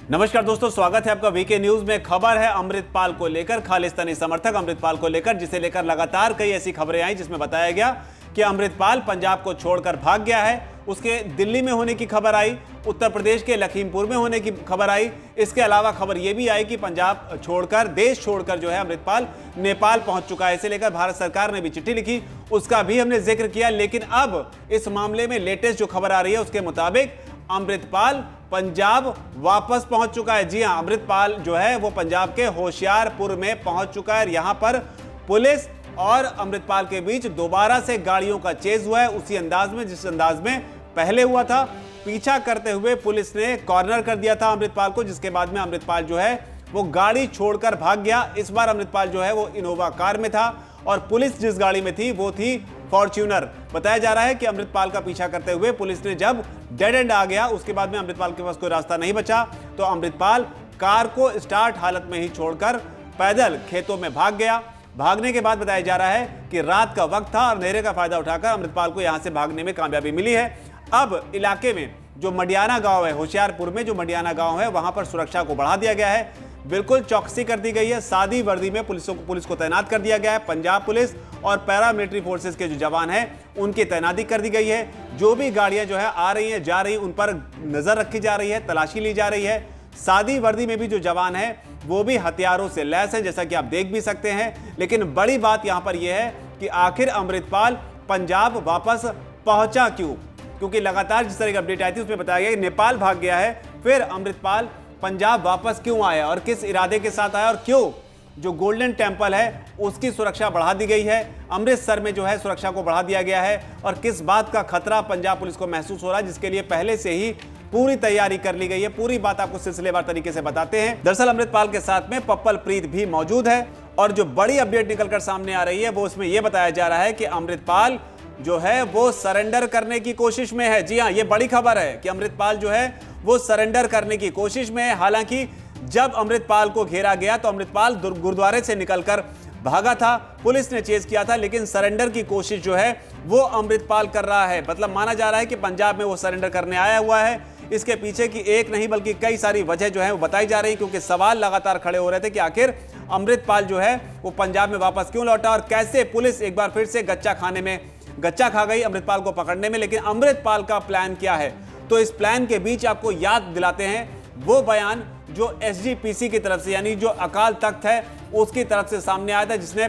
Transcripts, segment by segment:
नमस्कार दोस्तों, स्वागत है आपका वीके न्यूज में। खबर है अमृतपाल को लेकर, खालिस्तानी समर्थक अमृतपाल को लेकर, जिसे लेकर लगातार कई ऐसी खबरें आई जिसमें बताया गया कि अमृतपाल पंजाब को छोड़कर भाग गया है। उसके दिल्ली में होने की खबर आई, उत्तर प्रदेश के लखीमपुर में होने की खबर आई। इसके अलावा खबर यह भी आई कि पंजाब छोड़कर, देश छोड़कर जो है अमृतपाल नेपाल पहुंच चुका है। इसे लेकर भारत सरकार ने भी चिट्ठी लिखी, उसका भी हमने जिक्र किया। लेकिन अब इस मामले में लेटेस्ट जो खबर आ रही है उसके मुताबिक अमृतपाल पंजाब वापस पहुंच चुका है। जी हां, अमृतपाल जो है वो पंजाब के होशियारपुर में पहुंच चुका है। यहां पर पुलिस और अमृतपाल के बीच दोबारा से गाड़ियों का चेज हुआ है, उसी अंदाज में जिस अंदाज में पहले हुआ था। पीछा करते हुए पुलिस ने कॉर्नर कर दिया था अमृतपाल को, जिसके बाद में अमृतपाल जो है वो गाड़ी छोड़कर भाग गया। इस बार अमृतपाल जो है वो इनोवा कार में था और पुलिस जिस गाड़ी में थी वो थी फॉर्च्यूनर। बताया जा रहा है कि अमृतपाल का पीछा करते हुए पुलिस ने जब डेड एंड आ गया, उसके बाद में अमृतपाल के पास कोई रास्ता नहीं बचा, तो अमृतपाल कार को स्टार्ट हालत में ही छोड़कर पैदल खेतों में भाग गया। भागने के बाद बताया जा रहा है कि रात का वक्त था और अंधेरे का फायदा उठाकर अमृतपाल को यहां से भागने में कामयाबी मिली है। अब इलाके में जो मडियाना गांव है, होशियारपुर में जो मडियाना गांव है, वहां पर सुरक्षा को बढ़ा दिया गया है। बिल्कुल चौकसी कर दी गई है। सादी वर्दी में पुलिस को तैनात कर दिया गया है। पंजाब पुलिस और पैरामिलिट्री फोर्सेस के जो जवान हैं उनकी तैनाती कर दी गई है। जो भी गाड़ियां जो है आ रही हैं जा रही हैं, उन पर नजर रखी जा रही है, तलाशी ली जा रही है। सादी वर्दी में भी जो जवान हैं वो भी हथियारों से लैस हैं, जैसा कि आप देख भी सकते हैं। लेकिन बड़ी बात यहां पर यह है कि आखिर अमृतपाल पंजाब वापस पहुंचा क्यों? क्योंकि लगातार जिस तरह की अपडेट आई थी उसमें बताया गया कि नेपाल भाग गया है, फिर अमृतपाल पंजाब वापस क्यों आया और किस इरादे के साथ आया, और क्यों जो गोल्डन टेंपल है उसकी सुरक्षा बढ़ा दी गई है, अमृतसर में जो है सुरक्षा को बढ़ा दिया गया है, और किस बात का खतरा पंजाब पुलिस को महसूस हो रहा है, जिसके लिए पहले से ही पूरी तैयारी कर ली गई है। पूरी बात आपको सिलसिलेवार तरीके से बताते हैं। दरअसल अमृतपाल के साथ में पप्पल प्रीत भी मौजूद है और जो बड़ी अपडेट निकलकर सामने आ रही है वो उसमें यह बताया जा रहा है कि अमृतपाल जो है वो सरेंडर करने की कोशिश में है। जी हां, ये बड़ी खबर है कि अमृतपाल जो है वो सरेंडर करने की कोशिश में है। हालांकि जब अमृतपाल को घेरा गया तो अमृतपाल गुरुद्वारे से निकलकर भागा था, पुलिस ने चेज किया था, लेकिन सरेंडर की कोशिश जो है वो अमृतपाल कर रहा है। मतलब माना जा रहा है कि पंजाब में वो सरेंडर करने आया हुआ है। इसके पीछे की एक नहीं बल्कि कई सारी वजह जो है वो बताई जा रही है, क्योंकि सवाल लगातार खड़े हो रहे थे कि आखिर अमृतपाल जो है वो पंजाब में वापस क्यों लौटा और कैसे पुलिस एक बार फिर से गच्चा खा गई अमृतपाल को पकड़ने में। लेकिन अमृतपाल का प्लान क्या है, तो इस प्लान के बीच आपको याद दिलाते हैं वो बयान जो एसजीपीसी की तरफ से, यानी जो अकाल तख्त है उसकी तरफ से सामने आया था, जिसने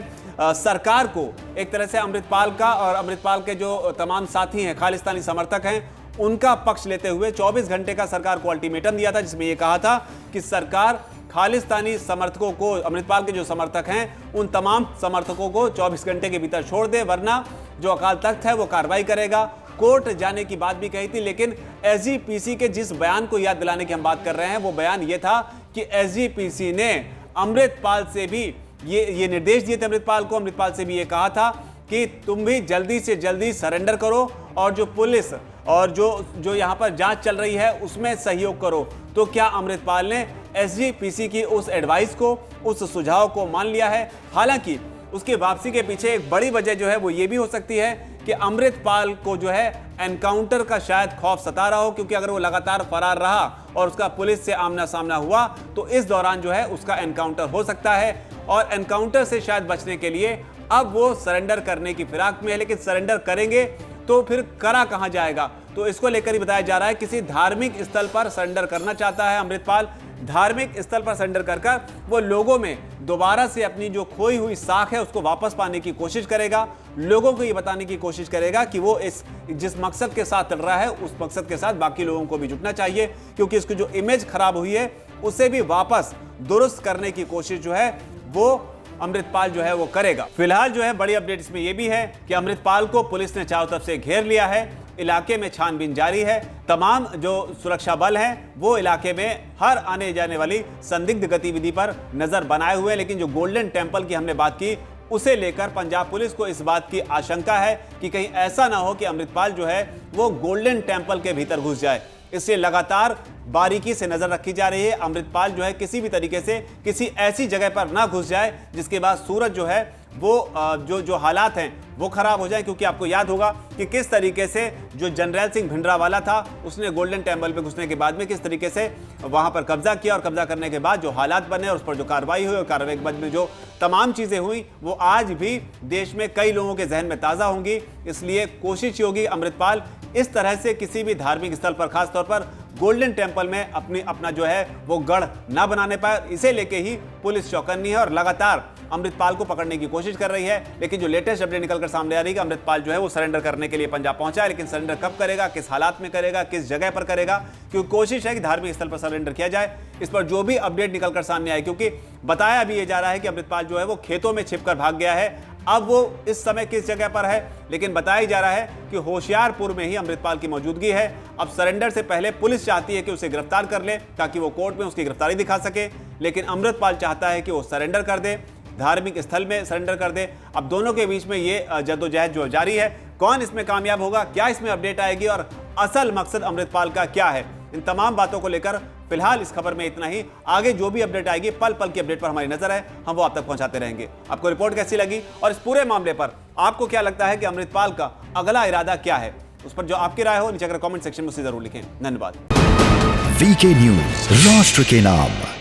सरकार को एक तरह से अमृतपाल का और अमृतपाल के जो तमाम साथी हैं, खालिस्तानी समर्थक हैं, उनका पक्ष लेते हुए 24 घंटे का सरकार को अल्टीमेटम दिया था, जिसमें यह कहा था कि सरकार खालिस्तानी समर्थकों को, अमृतपाल के जो समर्थक हैं उन तमाम समर्थकों को 24 घंटे के भीतर छोड़ दे, वरना जो अकाल तख्त है वो कार्रवाई करेगा। कोर्ट जाने की बात भी कही थी। लेकिन एसजीपीसी के जिस बयान को याद दिलाने की हम बात कर रहे हैं वो बयान ये था कि एसजीपीसी ने अमृतपाल से भी ये निर्देश दिए थे, अमृतपाल से भी ये कहा था कि तुम भी जल्दी से जल्दी सरेंडर करो और जो पुलिस और जो यहाँ पर जांच चल रही है उसमें सहयोग करो। तो क्या अमृतपाल ने एसजीपीसी की उस एडवाइस को, उस सुझाव को मान लिया है? हालांकि उसकी वापसी के पीछे एक बड़ी वजह जो है वो ये भी हो सकती है कि अमृतपाल को जो है एनकाउंटर का शायद खौफ सता रहा हो, क्योंकि अगर वो लगातार फरार रहा और उसका पुलिस से आमना सामना हुआ तो इस दौरान जो है उसका एनकाउंटर हो सकता है, और एनकाउंटर से शायद बचने के लिए अब वो सरेंडर करने की फिराक में है। लेकिन सरेंडर करेंगे तो फिर करा कहां जाएगा, तो इसको लेकर ही बताया जा रहा है किसी धार्मिक स्थल पर सरेंडर करना चाहता है अमृतपाल। धार्मिक स्थल पर सरेंडर कर वो लोगों में दोबारा से अपनी जो खोई हुई साख है उसको वापस पाने की कोशिश करेगा। लोगों को ये बताने की कोशिश करेगा कि वो जिस मकसद के साथ चल रहा है उस मकसद के साथ बाकी लोगों को भी जुटना चाहिए, क्योंकि इसकी जो इमेज खराब हुई है उसे भी वापस दुरुस्त करने की कोशिश जो है वो अमृतपाल जो है वो करेगा। फिलहाल जो है बड़ी अपडेट इसमें यह भी है कि अमृतपाल को पुलिस ने चारों तरफ से घेर लिया है। इलाके में छानबीन जारी है। तमाम जो सुरक्षा बल हैं वो इलाके में हर आने जाने वाली संदिग्ध गतिविधि पर नजर बनाए हुए हैं। लेकिन जो गोल्डन टेंपल की हमने बात की उसे लेकर पंजाब पुलिस को इस बात की आशंका है कि कहीं ऐसा ना हो कि अमृतपाल जो है वो गोल्डन टेंपल के भीतर घुस जाए। इसलिए लगातार बारीकी से नजर रखी जा रही है। अमृतपाल जो है किसी भी तरीके से किसी ऐसी जगह पर ना घुस जाए जिसके बाद सूरज जो है वो जो हालात हैं वो खराब हो जाए, क्योंकि आपको याद होगा कि किस तरीके से जो जनरल सिंह भिंडरावाला था उसने गोल्डन टेम्पल पे घुसने के बाद में किस तरीके से वहां पर कब्जा किया, और कब्जा करने के बाद जो हालात बने और उस पर जो कार्रवाई हुई और कार्रवाई के बाद में जो तमाम चीजें हुई वो आज भी देश में कई लोगों के जहन में ताजा होंगी। इसलिए कोशिश होगी अमृतपाल इस तरह से किसी भी धार्मिक स्थल पर, खासतौर पर गोल्डन टेम्पल में अपना जो है वो गढ़ ना बनाने पाए। इसे लेके ही पुलिस चौकन्नी है और लगातार अमृतपाल को पकड़ने की कोशिश कर रही है। लेकिन जो लेटेस्ट अपडेट निकलकर सामने आ रही है कि अमृतपाल जो है वो सरेंडर करने के लिए पंजाब पहुंचा है, लेकिन सरेंडर कब करेगा, किस हालात में करेगा, किस जगह पर करेगा, क्योंकि कोशिश है कि धार्मिक स्थल पर सरेंडर किया जाए। इस पर जो भी अपडेट निकलकर सामने आए, क्योंकि बताया भी ये जा रहा है कि अमृतपाल जो है वो खेतों में छिपकर भाग गया है। अब वो इस समय किस जगह पर है, लेकिन बताया जा रहा है कि होशियारपुर में ही अमृतपाल की मौजूदगी है। अब सरेंडर से पहले पुलिस चाहती है कि उसे गिरफ्तार कर ले ताकि वो कोर्ट में उसकी गिरफ्तारी दिखा सके, लेकिन अमृतपाल चाहता है कि वो सरेंडर कर दे, धार्मिक स्थल में सरेंडर कर दे। अब दोनों के बीच में ये जद्दोजहद जो जारी है, कौन इसमें कामयाब होगा, क्या इसमें अपडेट आएगी और असल मकसद अमृतपाल का क्या है, इन तमाम बातों को लेकर फिलहाल इस खबर में इतना ही। आगे जो भी अपडेट आएगी, पल पल की अपडेट पर हमारी नजर है, हम वो आप तक पहुंचाते रहेंगे। आपको रिपोर्ट कैसी लगी और इस पूरे मामले पर आपको क्या लगता है कि अमृतपाल का अगला इरादा क्या है, उस पर जो आपकी राय हो नीचे अगर कमेंट सेक्शन में उसे जरूर लिखें। धन्यवाद। वीके न्यूज, राष्ट्र के नाम।